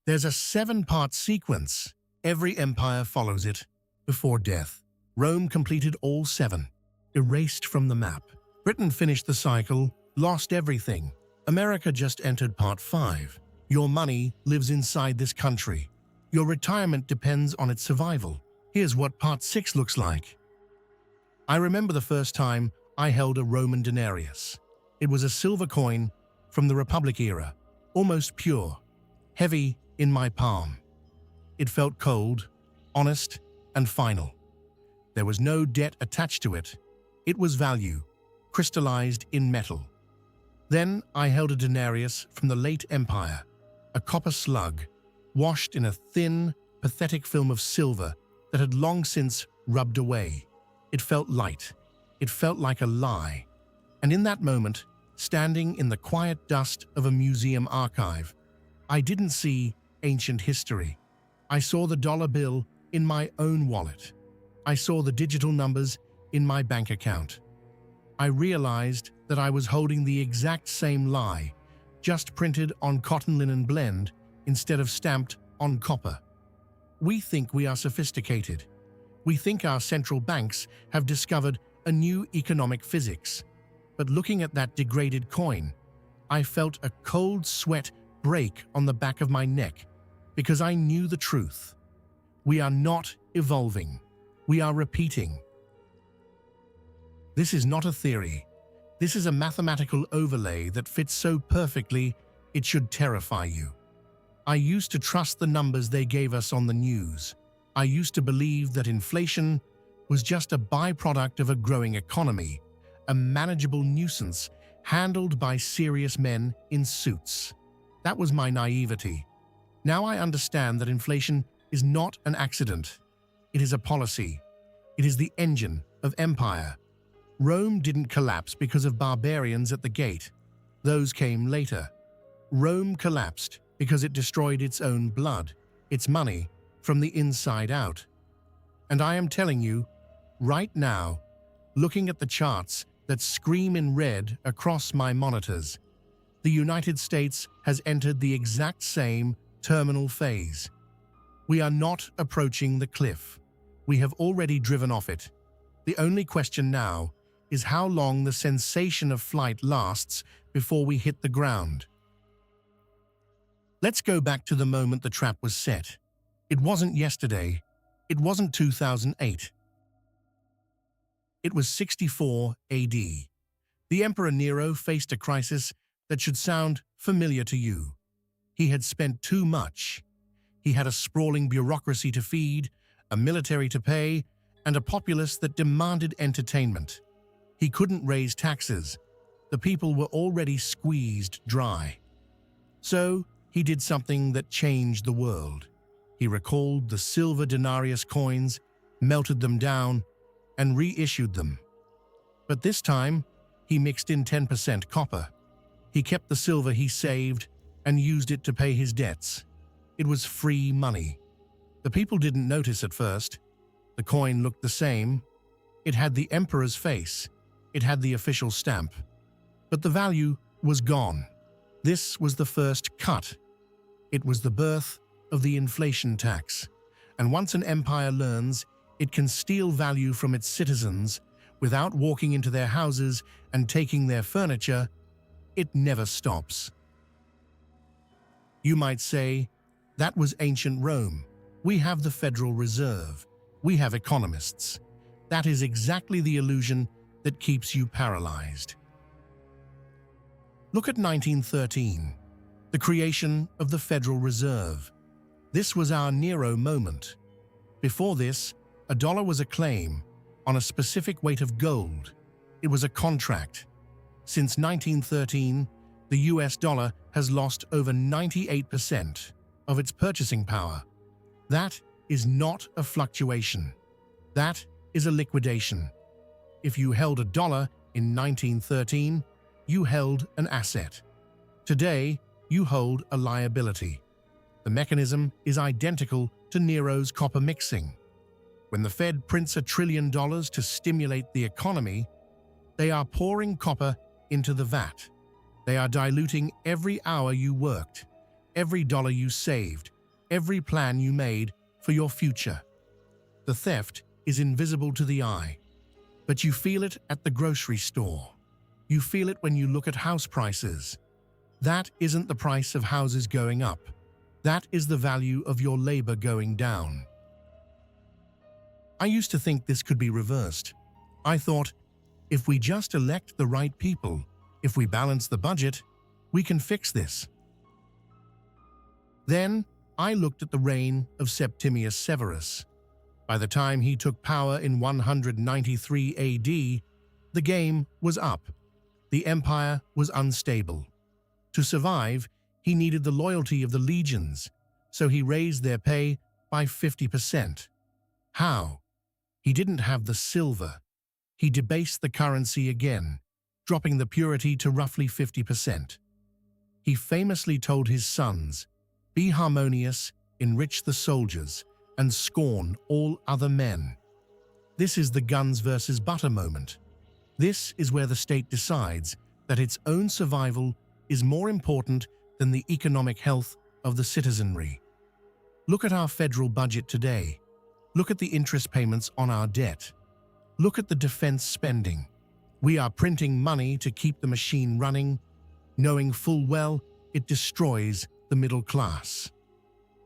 There's a 7-part sequence. Every empire follows it. Before death, Rome completed all 7, erased from the map. Britain finished the cycle, lost everything. America just entered part 5. Your money lives inside this country. Your retirement depends on its survival. Here's what part 6 looks like. I remember the first time I held a Roman denarius. It was a silver coin from the Republic era, almost pure, heavy in my palm. It felt cold, honest, and final. There was no debt attached to it. It was value, crystallized in metal. Then I held a denarius from the late Empire, a copper slug, washed in a thin, pathetic film of silver that had long since rubbed away. It felt light. It felt like a lie. And in that moment, standing in the quiet dust of a museum archive, I didn't see ancient history. I saw the dollar bill in my own wallet. I saw the digital numbers in my bank account. I realized that I was holding the exact same lie, just printed on cotton linen blend instead of stamped on copper. We think we are sophisticated. We think our central banks have discovered a new economic physics. But looking at that degraded coin, I felt a cold sweat break on the back of my neck because I knew the truth. We are not evolving. We are repeating. This is not a theory. This is a mathematical overlay that fits so perfectly it should terrify you. I used to trust the numbers they gave us on the news. I used to believe that inflation was just a byproduct of a growing economy, a manageable nuisance handled by serious men in suits. That was my naivety. Now I understand that inflation is not an accident. It is a policy. It is the engine of empire. Rome didn't collapse because of barbarians at the gate. Those came later. Rome collapsed because it destroyed its own blood, its money, from the inside out. And I am telling you, right now, looking at the charts that scream in red across my monitors, the United States has entered the exact same terminal phase. We are not approaching the cliff. We have already driven off it. The only question now is how long the sensation of flight lasts before we hit the ground. Let's go back to the moment the trap was set. It wasn't yesterday. It wasn't 2008. It was 64 AD. The Emperor Nero faced a crisis that should sound familiar to you. He had spent too much. He had a sprawling bureaucracy to feed, a military to pay, and a populace that demanded entertainment. He couldn't raise taxes. The people were already squeezed dry. So he did something that changed the world. He recalled the silver denarius coins, melted them down, and reissued them. But this time, he mixed in 10% copper. He kept the silver he saved and used it to pay his debts. It was free money. The people didn't notice at first. The coin looked the same. It had the emperor's face. It had the official stamp. But the value was gone. This was the first cut. It was the birth of the inflation tax. And once an empire learns it can steal value from its citizens without walking into their houses and taking their furniture, it never stops. You might say, that was ancient Rome. We have the Federal Reserve. We have economists. That is exactly the illusion that keeps you paralyzed. Look at 1913, the creation of the Federal Reserve. This was our Nero moment. Before this, a dollar was a claim on a specific weight of gold. It was a contract. Since 1913, the US dollar has lost over 98% of its purchasing power. That is not a fluctuation. That is a liquidation. If you held a dollar in 1913, you held an asset. Today, you hold a liability. The mechanism is identical to Nero's copper mixing. When the Fed prints $1 trillion to stimulate the economy, they are pouring copper into the vat. They are diluting every hour you worked, every dollar you saved, every plan you made for your future. The theft is invisible to the eye, but you feel it at the grocery store. You feel it when you look at house prices. That isn't the price of houses going up. That is the value of your labor going down. I used to think this could be reversed. I thought, if we just elect the right people, if we balance the budget, we can fix this. Then I looked at the reign of Septimius Severus. By the time he took power in 193 AD, the game was up. The empire was unstable. To survive, he needed the loyalty of the legions, so he raised their pay by 50%. How? He didn't have the silver. He debased the currency again, dropping the purity to roughly 50%. He famously told his sons, "Be harmonious, enrich the soldiers, and scorn all other men." This is the guns versus butter moment. This is where the state decides that its own survival is more important than the economic health of the citizenry. Look at our federal budget today. Look at the interest payments on our debt. Look at the defense spending. We are printing money to keep the machine running, knowing full well it destroys the middle class.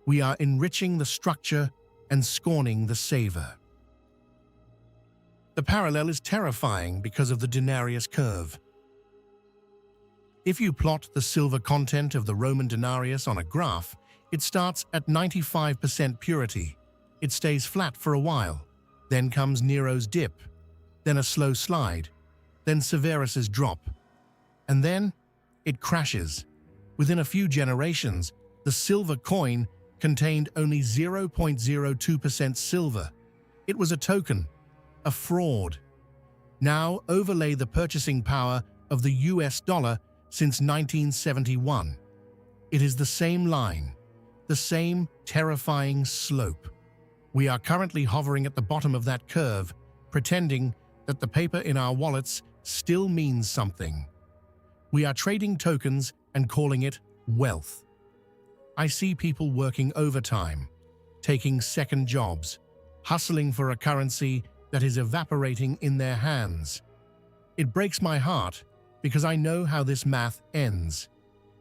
We are enriching the structure and scorning the saver. The parallel is terrifying because of the denarius curve. If you plot the silver content of the Roman denarius on a graph, it starts at 95% purity. It stays flat for a while. Then comes Nero's dip, then a slow slide, then Severus's drop, and then it crashes. Within a few generations, the silver coin contained only 0.02% silver. It was a token, a fraud. Now overlay the purchasing power of the US dollar since 1971. It is the same line, the same terrifying slope. We are currently hovering at the bottom of that curve, pretending that the paper in our wallets still means something. We are trading tokens and calling it wealth. I see people working overtime, taking second jobs, hustling for a currency that is evaporating in their hands. It breaks my heart because I know how this math ends.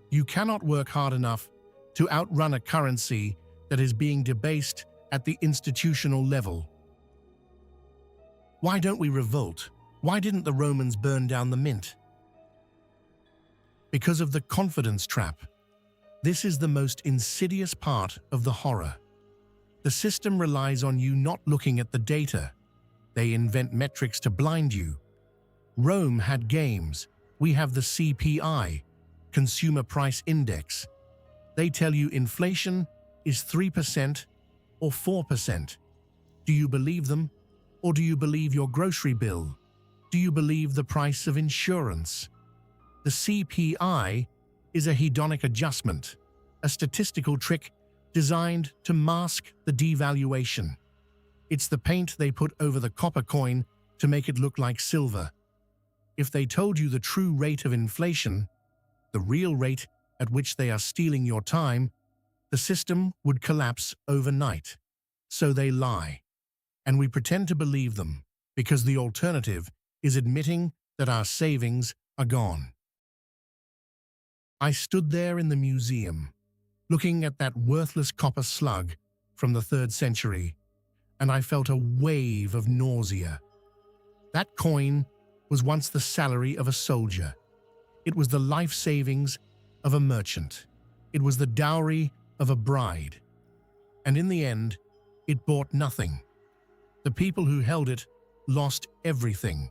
You cannot work hard enough to outrun a currency that is being debased at the institutional level. Why don't we revolt? Why didn't the Romans burn down the mint? Because of the confidence trap. This is the most insidious part of the horror. The system relies on you not looking at the data. They invent metrics to blind you. Rome had games. We have the CPI, Consumer Price Index. They tell you inflation is 3% or 4%. Do you believe them? Or do you believe your grocery bill? Do you believe the price of insurance? The CPI is a hedonic adjustment, a statistical trick designed to mask the devaluation. It's the paint they put over the copper coin to make it look like silver. If they told you the true rate of inflation, the real rate at which they are stealing your time, the system would collapse overnight. So they lie. And we pretend to believe them because the alternative is admitting that our savings are gone. I stood there in the museum, looking at that worthless copper slug from the 3rd century, and I felt a wave of nausea. That coin was once the salary of a soldier. It was the life savings of a merchant. It was the dowry of a bride. And in the end, it bought nothing. The people who held it lost everything.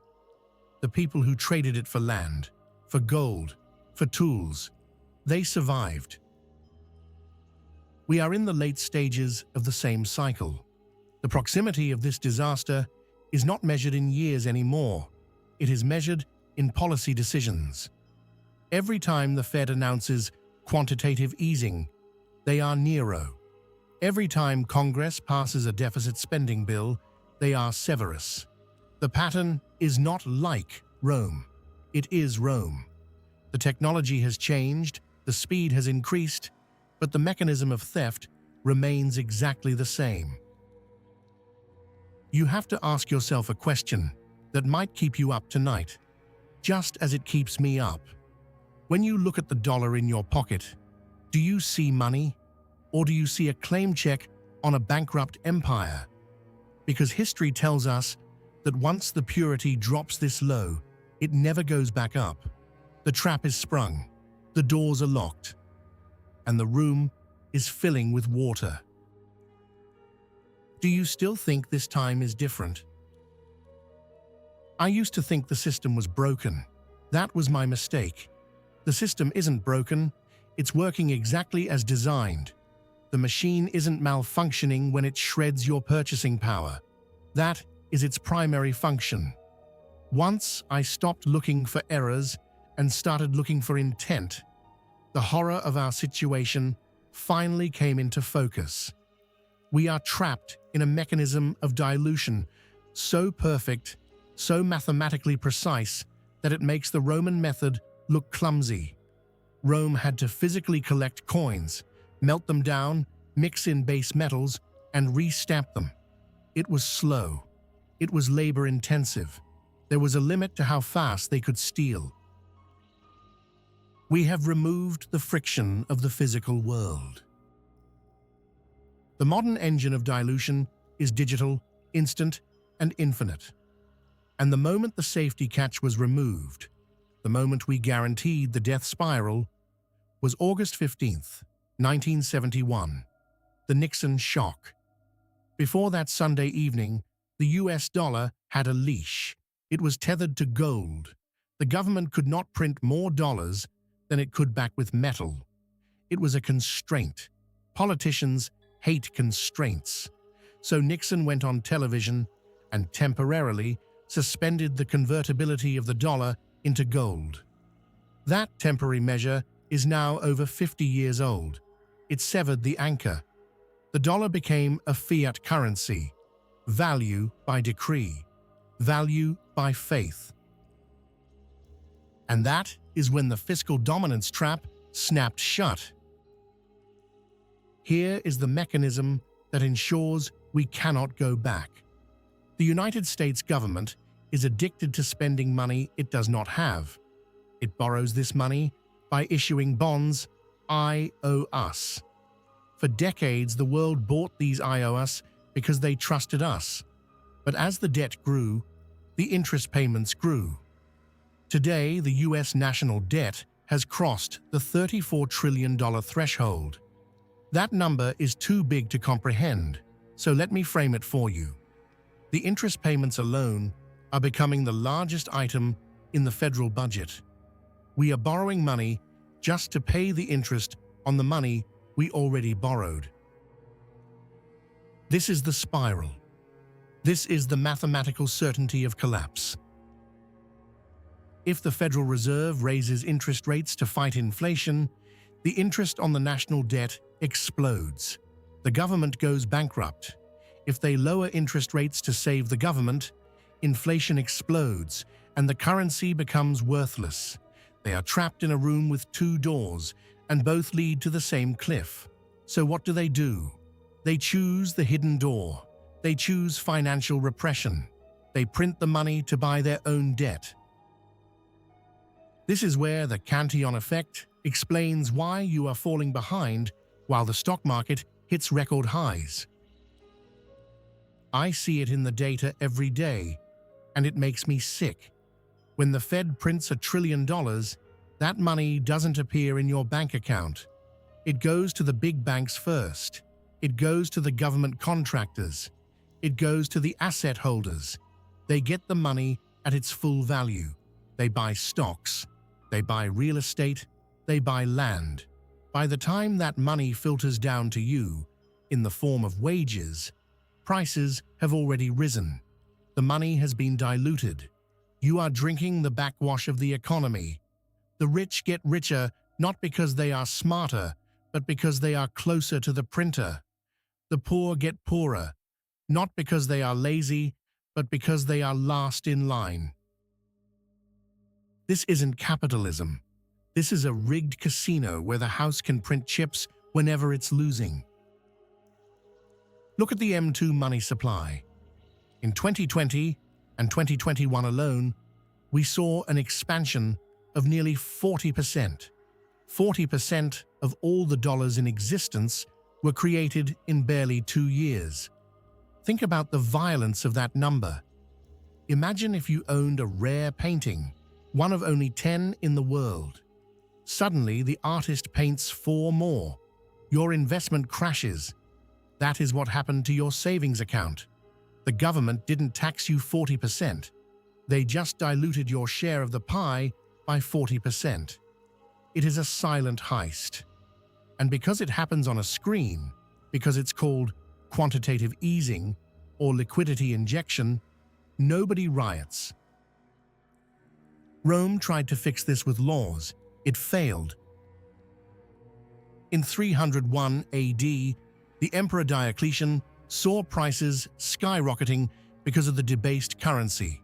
The people who traded it for land, for gold, for tools, they survived. We are in the late stages of the same cycle. The proximity of this disaster is not measured in years anymore. It is measured in policy decisions. Every time the Fed announces quantitative easing, they are Nero. Every time Congress passes a deficit spending bill, they are Severus. The pattern is not like Rome. It is Rome. The technology has changed, the speed has increased, but the mechanism of theft remains exactly the same. You have to ask yourself a question that might keep you up tonight, just as it keeps me up. When you look at the dollar in your pocket, do you see money, or do you see a claim check on a bankrupt empire? Because history tells us that once the purity drops this low, it never goes back up. The trap is sprung, the doors are locked, and the room is filling with water. Do you still think this time is different? I used to think the system was broken. That was my mistake. The system isn't broken, it's working exactly as designed. The machine isn't malfunctioning when it shreds your purchasing power. That is its primary function. Once I stopped looking for errors and started looking for intent, the horror of our situation finally came into focus. We are trapped in a mechanism of dilution so perfect, so mathematically precise, that it makes the Roman method look clumsy. Rome had to physically collect coins, melt them down, mix in base metals, and re-stamp them. It was slow. It was labor-intensive. There was a limit to how fast they could steal. We have removed the friction of the physical world. The modern engine of dilution is digital, instant, and infinite. And the moment the safety catch was removed, the moment we guaranteed the death spiral, was August 15th, 1971, the Nixon shock. Before that Sunday evening, the US dollar had a leash. It was tethered to gold. The government could not print more dollars than it could back with metal. It was a constraint. Politicians hate constraints. So Nixon went on television and temporarily suspended the convertibility of the dollar into gold. That temporary measure is now over 50 years old. It severed the anchor. The dollar became a fiat currency, value by decree, value by faith. And that is when the fiscal dominance trap snapped shut. Here is the mechanism that ensures we cannot go back. The United States government is addicted to spending money it does not have. It borrows this money by issuing bonds, I owe us. For decades, the world bought these I owe us because they trusted us. But as the debt grew, the interest payments grew. Today, the US national debt has crossed the $34 trillion threshold. That number is too big to comprehend, so let me frame it for you. The interest payments alone are becoming the largest item in the federal budget. We are borrowing money just to pay the interest on the money we already borrowed. This is the spiral. This is the mathematical certainty of collapse. If the Federal Reserve raises interest rates to fight inflation, the interest on the national debt explodes. The government goes bankrupt. If they lower interest rates to save the government, inflation explodes and the currency becomes worthless. They are trapped in a room with two doors and both lead to the same cliff. So what do? They choose the hidden door. They choose financial repression. They print the money to buy their own debt. This is where the Cantillon effect explains why you are falling behind while the stock market hits record highs. I see it in the data every day, and it makes me sick. When the Fed prints $1 trillion, that money doesn't appear in your bank account. It goes to the big banks first. It goes to the government contractors. It goes to the asset holders. They get the money at its full value. They buy stocks. They buy real estate. They buy land. By the time that money filters down to you, in the form of wages, prices have already risen. The money has been diluted. You are drinking the backwash of the economy. The rich get richer not because they are smarter, but because they are closer to the printer. The poor get poorer, not because they are lazy, but because they are last in line. This isn't capitalism. This is a rigged casino where the house can print chips whenever it's losing. Look at the M2 money supply. In 2020 and 2021 alone, we saw an expansion of nearly 40%. 40% of all the dollars in existence were created in barely 2 years. Think about the violence of that number. Imagine if you owned a rare painting, one of only 10 in the world. Suddenly, the artist paints 4 more. Your investment crashes. That is what happened to your savings account. The government didn't tax you 40%. They just diluted your share of the pie by 40%. It is a silent heist. And because it happens on a screen, because it's called quantitative easing or liquidity injection, nobody riots. Rome tried to fix this with laws. It failed. In 301 AD, the Emperor Diocletian saw prices skyrocketing because of the debased currency.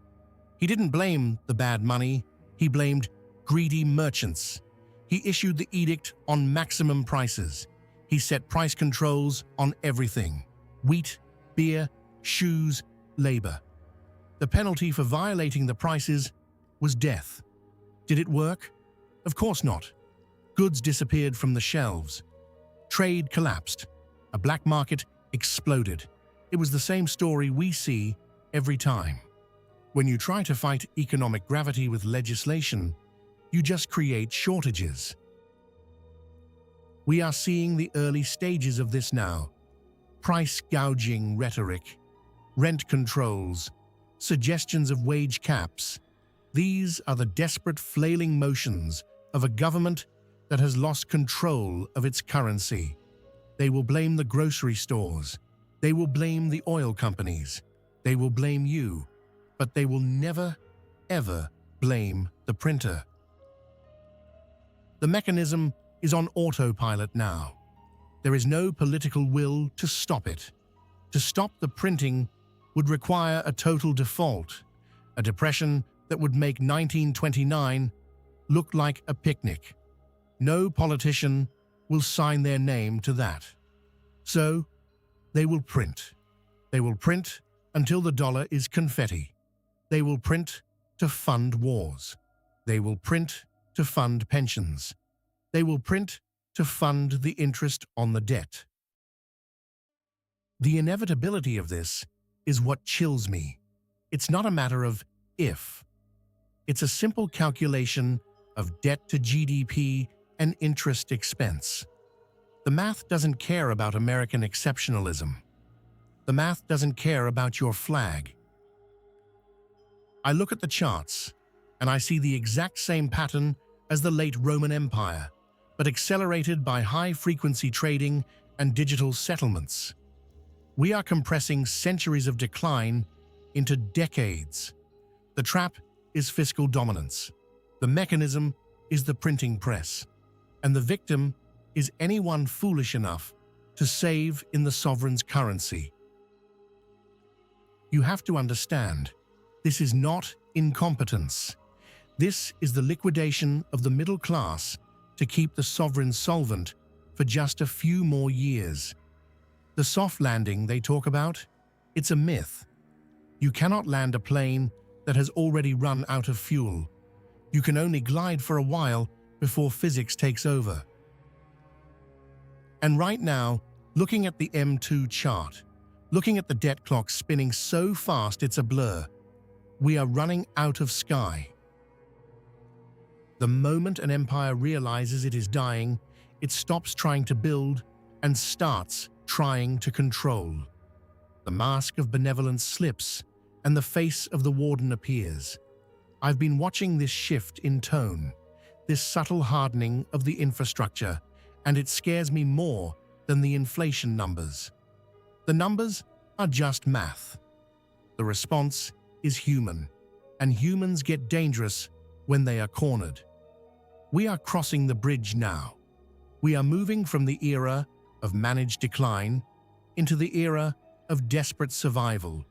He didn't blame the bad money, he blamed greedy merchants. He issued the edict on maximum prices. He set price controls on everything: wheat, beer, shoes, labor. The penalty for violating the prices was death. Did it work? Of course not. Goods disappeared from the shelves. Trade collapsed. A black market exploded. It was the same story we see every time. When you try to fight economic gravity with legislation, you just create shortages. We are seeing the early stages of this now. Price gouging rhetoric, rent controls, suggestions of wage caps. These are the desperate flailing motions of a government that has lost control of its currency. They will blame the grocery stores. They will blame the oil companies. They will blame you. But they will never, ever blame the printer. The mechanism is on autopilot now. There is no political will to stop it. To stop the printing would require a total default, a depression that would make 1929 look like a picnic. No politician will sign their name to that. So, they will print. They will print until the dollar is confetti. They will print to fund wars. They will print to fund pensions. They will print to fund the interest on the debt. The inevitability of this is what chills me. It's not a matter of if. It's a simple calculation of debt to GDP and interest expense. The math doesn't care about American exceptionalism. The math doesn't care about your flag. I look at the charts, and I see the exact same pattern as the late Roman Empire, but accelerated by high-frequency trading and digital settlements. We are compressing centuries of decline into decades. The trap is fiscal dominance. The mechanism is the printing press. And the victim is anyone foolish enough to save in the sovereign's currency. You have to understand, this is not incompetence. This is the liquidation of the middle class to keep the sovereign solvent for just a few more years. The soft landing they talk about, it's a myth. You cannot land a plane that has already run out of fuel. You can only glide for a while before physics takes over. And right now, looking at the M2 chart, looking at the debt clock spinning so fast it's a blur, we are running out of sky. The moment an empire realizes it is dying, it stops trying to build and starts trying to control. The mask of benevolence slips, and the face of the warden appears. I've been watching this shift in tone, this subtle hardening of the infrastructure, and it scares me more than the inflation numbers. The numbers are just math. The response is human, and humans get dangerous when they are cornered. We are crossing the bridge now. We are moving from the era of managed decline into the era of desperate survival.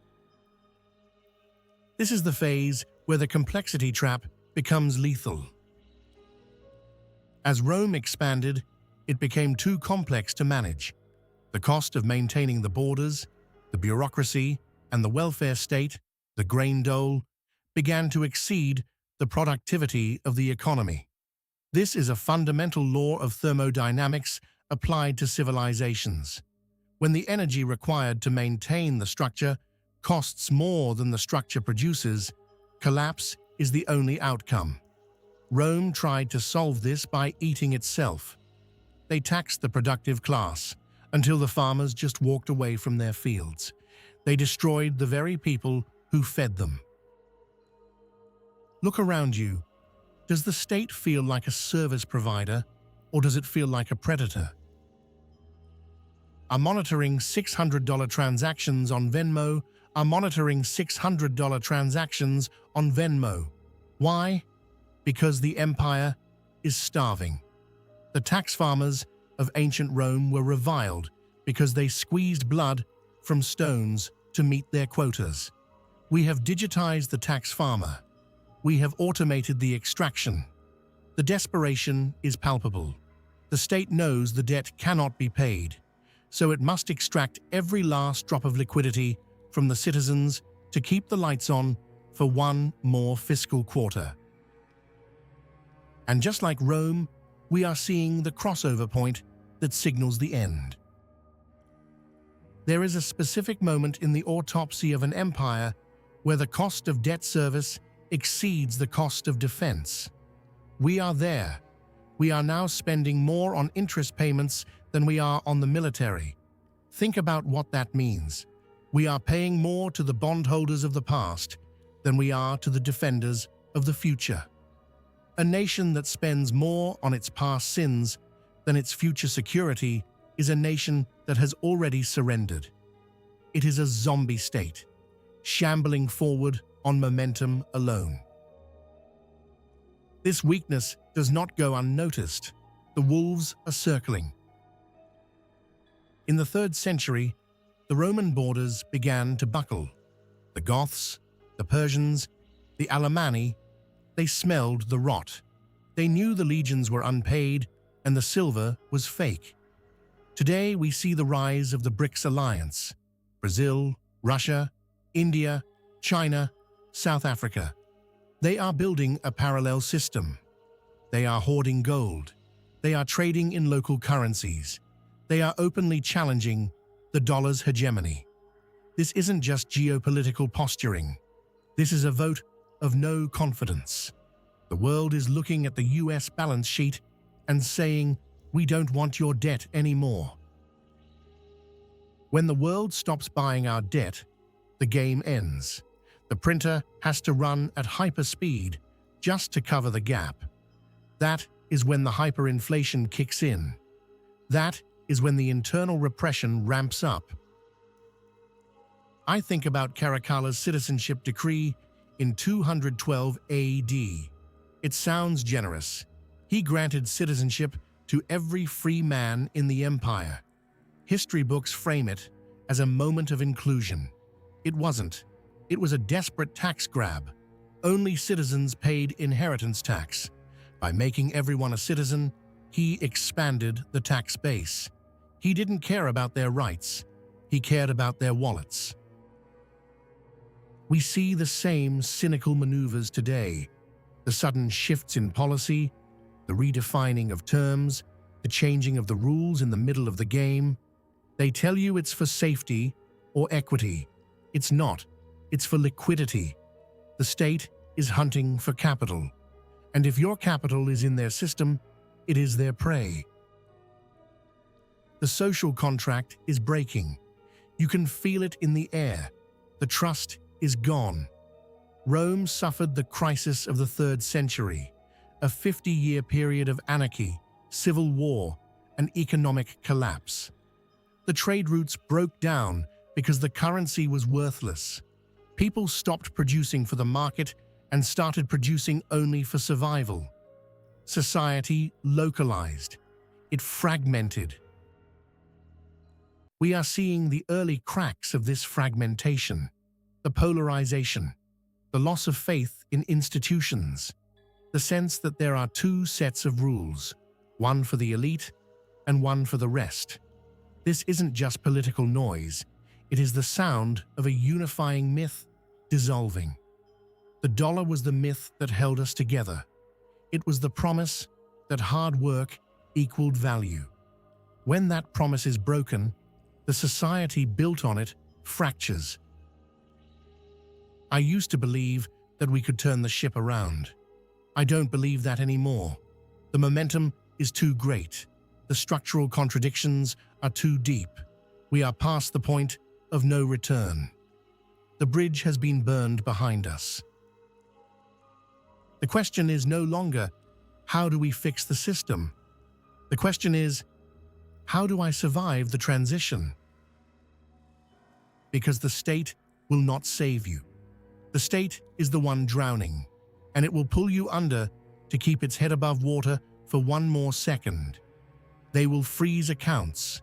This is the phase where the complexity trap becomes lethal. As Rome expanded, it became too complex to manage. The cost of maintaining the borders, the bureaucracy, and the welfare state, the grain dole, began to exceed the productivity of the economy. This is a fundamental law of thermodynamics applied to civilizations. When the energy required to maintain the structure costs more than the structure produces, collapse is the only outcome. Rome tried to solve this by eating itself. They taxed the productive class until the farmers just walked away from their fields. They destroyed the very people who fed them. Look around you. Does the state feel like a service provider, or does it feel like a predator? Are monitoring $600 transactions on Venmo are monitoring $600 transactions on Venmo. Why? Because the empire is starving. The tax farmers of ancient Rome were reviled because they squeezed blood from stones to meet their quotas. We have digitized the tax farmer. We have automated the extraction. The desperation is palpable. The state knows the debt cannot be paid, so it must extract every last drop of liquidity from the citizens to keep the lights on for one more fiscal quarter. And just like Rome, we are seeing the crossover point that signals the end. There is a specific moment in the autopsy of an empire where the cost of debt service exceeds the cost of defense. We are there. We are now spending more on interest payments than we are on the military. Think about what that means. We are paying more to the bondholders of the past than we are to the defenders of the future. A nation that spends more on its past sins than its future security is a nation that has already surrendered. It is a zombie state, shambling forward on momentum alone. This weakness does not go unnoticed. The wolves are circling. In the 3rd century, the Roman borders began to buckle. The Goths, the Persians, the Alemanni, they smelled the rot. They knew the legions were unpaid and the silver was fake. Today we see the rise of the BRICS alliance. Brazil, Russia, India, China, South Africa. They are building a parallel system. They are hoarding gold. They are trading in local currencies. They are openly challenging the dollar's hegemony. This isn't just geopolitical posturing. This is a vote of no confidence. The world is looking at the US balance sheet and saying, "We don't want your debt anymore." When the world stops buying our debt, the game ends. The printer has to run at hyperspeed just to cover the gap. That is when the hyperinflation kicks in. That is when the internal repression ramps up. I think about Caracalla's citizenship decree in 212 AD. It sounds generous. He granted citizenship to every free man in the empire. History books frame it as a moment of inclusion. It wasn't. It was a desperate tax grab. Only citizens paid inheritance tax. By making everyone a citizen, he expanded the tax base. He didn't care about their rights. He cared about their wallets. We see the same cynical maneuvers today. The sudden shifts in policy, the redefining of terms, the changing of the rules in the middle of the game. They tell you it's for safety or equity. It's not. It's for liquidity. The state is hunting for capital. And if your capital is in their system, it is their prey. The social contract is breaking. You can feel it in the air. The trust is gone. Rome suffered the crisis of the 3rd century, a 50-year period of anarchy, civil war, and economic collapse. The trade routes broke down because the currency was worthless. People stopped producing for the market and started producing only for survival. Society localized. It fragmented. We are seeing the early cracks of this fragmentation, the polarization, the loss of faith in institutions, the sense that there are two sets of rules, one for the elite and one for the rest. This isn't just political noise. It is the sound of a unifying myth dissolving. The dollar was the myth that held us together. It was the promise that hard work equaled value. When that promise is broken, the society built on it fractures. I used to believe that we could turn the ship around. I don't believe that anymore. The momentum is too great. The structural contradictions are too deep. We are past the point of no return. The bridge has been burned behind us. The question is no longer, how do we fix the system? The question is, how do I survive the transition? Because the state will not save you. The state is the one drowning, and it will pull you under to keep its head above water for one more second. They will freeze accounts.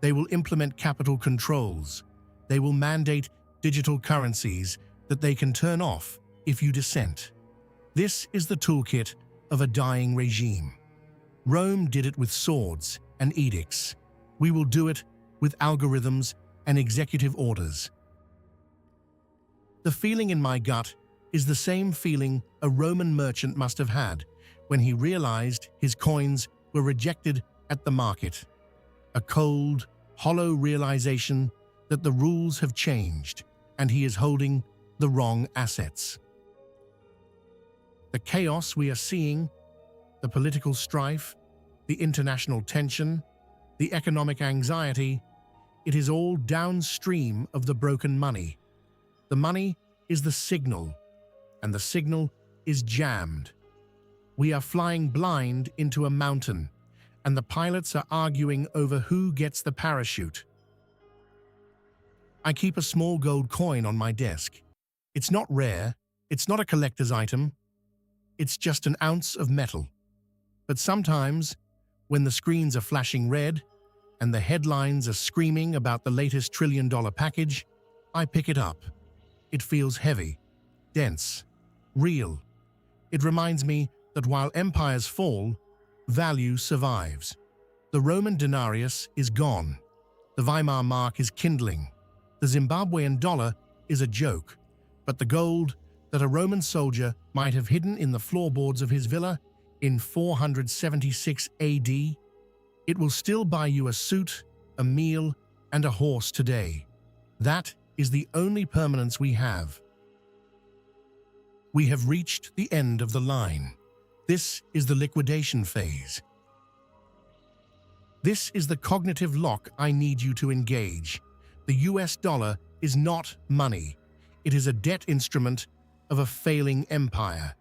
They will implement capital controls. They will mandate digital currencies that they can turn off if you dissent. This is the toolkit of a dying regime. Rome did it with swords and edicts. We will do it with algorithms and executive orders. The feeling in my gut is the same feeling a Roman merchant must have had when he realized his coins were rejected at the market. A cold, hollow realization that the rules have changed and he is holding the wrong assets. The chaos we are seeing, the political strife, the international tension, the economic anxiety, it is all downstream of the broken money. The money is the signal, and the signal is jammed. We are flying blind into a mountain, and the pilots are arguing over who gets the parachute. I keep a small gold coin on my desk. It's not rare, it's not a collector's item, it's just an ounce of metal. But sometimes, when the screens are flashing red and the headlines are screaming about the latest trillion-dollar package, I pick it up. It feels heavy, dense, real. It reminds me that while empires fall, value survives. The Roman denarius is gone. The Weimar mark is kindling. The Zimbabwean dollar is a joke. But the gold that a Roman soldier might have hidden in the floorboards of his villa in 476 AD, it will still buy you a suit, a meal, and a horse today. That is the only permanence we have. We have reached the end of the line. This is the liquidation phase. This is the cognitive lock I need you to engage. The US dollar is not money. It is a debt instrument of a failing empire.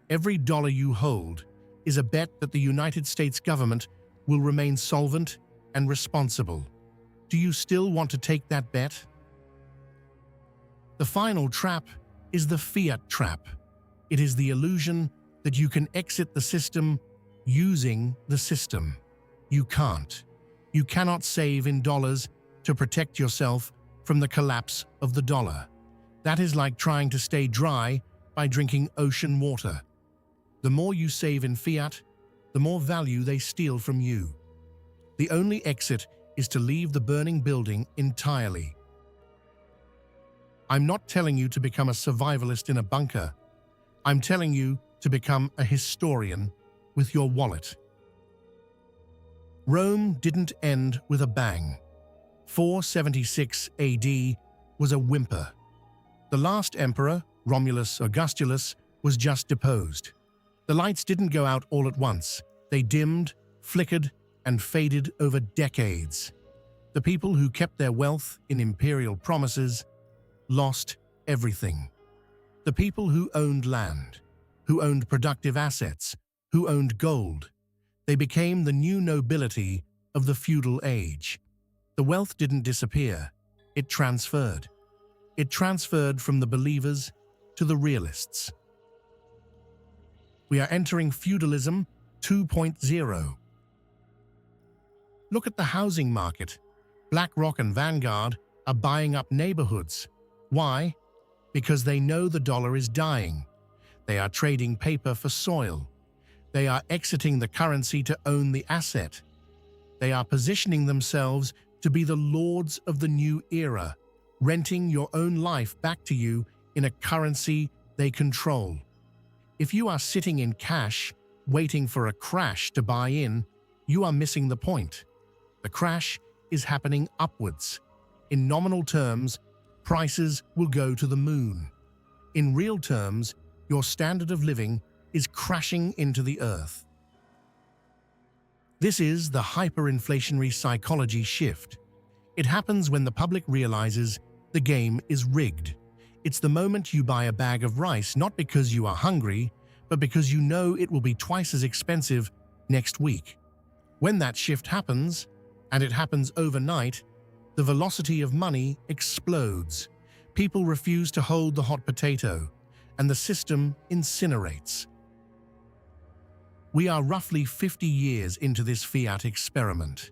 Every dollar you hold is a bet that the United States government will remain solvent and responsible. Do you still want to take that bet? The final trap is the fiat trap. It is the illusion that you can exit the system using the system. You can't. You cannot save in dollars to protect yourself from the collapse of the dollar. That is like trying to stay dry by drinking ocean water. The more you save in fiat, the more value they steal from you. The only exit is to leave the burning building entirely. I'm not telling you to become a survivalist in a bunker. I'm telling you to become a historian with your wallet. Rome didn't end with a bang. 476 AD was a whimper. The last emperor, Romulus Augustulus, was just deposed. The lights didn't go out all at once. They dimmed, flickered, and faded over decades. The people who kept their wealth in imperial promises lost everything. The people who owned land, who owned productive assets, who owned gold, they became the new nobility of the feudal age. The wealth didn't disappear, it transferred. It transferred from the believers to the realists. We are entering feudalism 2.0. Look at the housing market. BlackRock and Vanguard are buying up neighborhoods. Why? Because they know the dollar is dying. They are trading paper for soil. They are exiting the currency to own the asset. They are positioning themselves to be the lords of the new era, renting your own life back to you in a currency they control. If you are sitting in cash, waiting for a crash to buy in, you are missing the point. The crash is happening upwards. In nominal terms, prices will go to the moon. In real terms, your standard of living is crashing into the earth. This is the hyperinflationary psychology shift. It happens when the public realizes the game is rigged. It's the moment you buy a bag of rice not because you are hungry, but because you know it will be twice as expensive next week. When that shift happens, and it happens overnight, the velocity of money explodes. People refuse to hold the hot potato, and the system incinerates. We are roughly 50 years into this fiat experiment.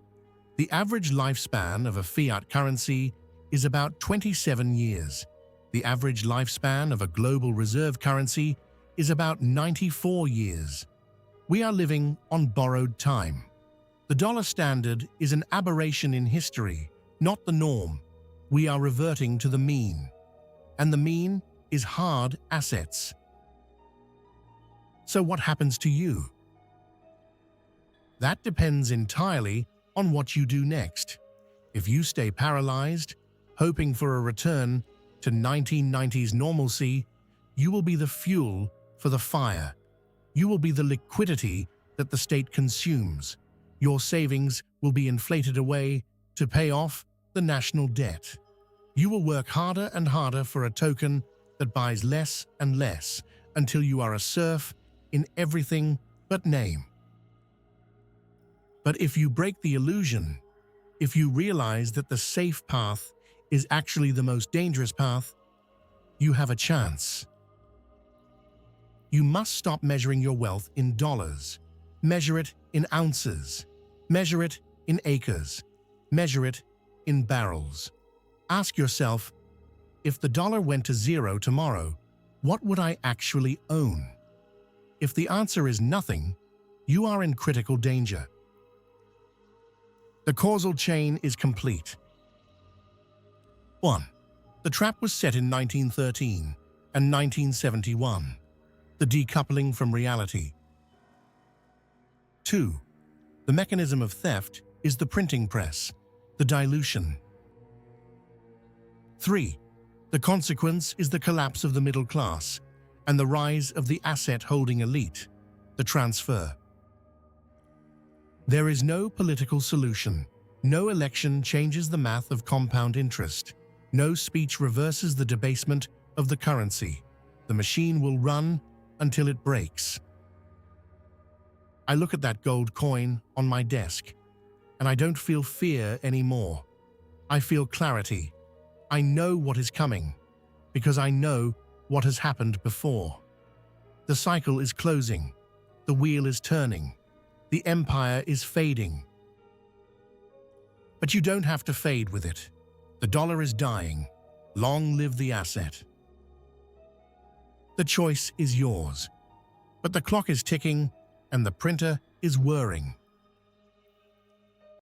The average lifespan of a fiat currency is about 27 years. The average lifespan of a global reserve currency is about 94 years. We are living on borrowed time. The dollar standard is an aberration in history, not the norm. We are reverting to the mean. And the mean is hard assets. So what happens to you? That depends entirely on what you do next. If you stay paralyzed, hoping for a return to 1990s normalcy, you will be the fuel for the fire. You will be the liquidity that the state consumes. Your savings will be inflated away to pay off the national debt. You will work harder and harder for a token that buys less and less until you are a serf in everything but name. But if you break the illusion, if you realize that the safe path is actually the most dangerous path, you have a chance. You must stop measuring your wealth in dollars. Measure it in ounces. Measure it in acres. Measure it in barrels. Ask yourself, if the dollar went to zero tomorrow, what would I actually own? If the answer is nothing, you are in critical danger. The causal chain is complete. 1. The trap was set in 1913 and 1971. The decoupling from reality. 2. The mechanism of theft is the printing press, the dilution. 3. The consequence is the collapse of the middle class and the rise of the asset-holding elite, the transfer. There is no political solution. No election changes the math of compound interest. No speech reverses the debasement of the currency. The machine will run until it breaks. I look at that gold coin on my desk, and I don't feel fear anymore. I feel clarity. I know what is coming, because I know what has happened before. The cycle is closing. The wheel is turning. The empire is fading. But you don't have to fade with it. The dollar is dying. Long live the asset. The choice is yours. But the clock is ticking and the printer is whirring.